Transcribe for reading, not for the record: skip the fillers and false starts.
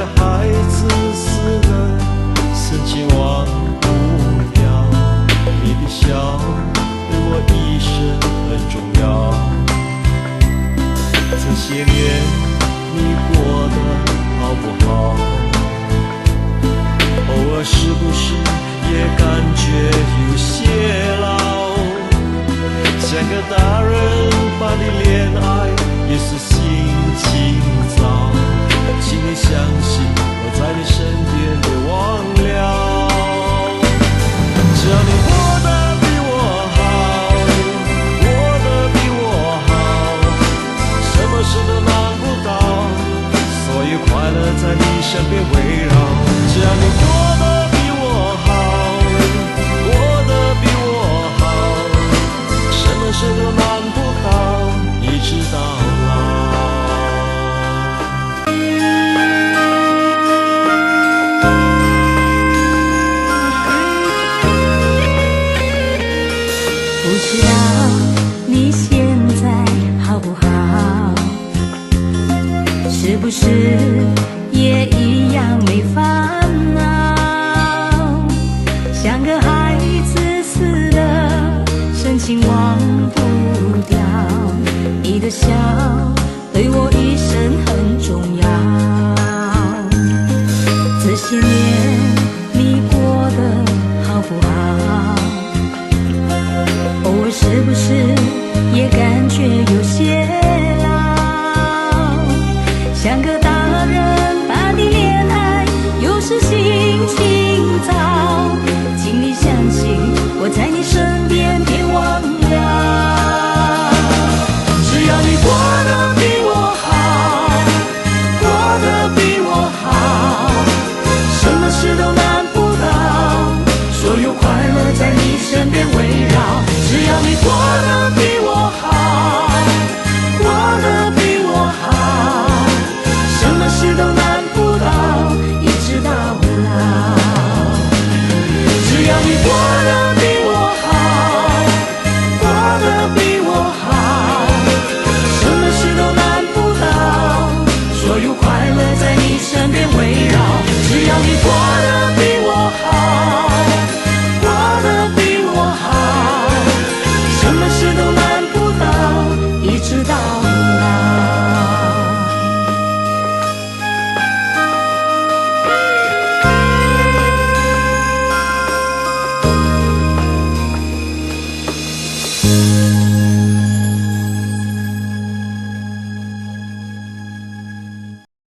的孩子似的深情忘不了，你的笑对我一生很重要。这些年你过得好不好？偶尔是不是也感觉有些老？像个大人般的恋爱也是心情糟，请你相信我在你身边别忘了。只要你过得比我好，过得比我好，什么事都难不倒，所有快乐在你身边围绕。只要你过得比我好，过得比我好，什么事都难不倒，一直到老。不知道你现在好不好？是不是也一样没烦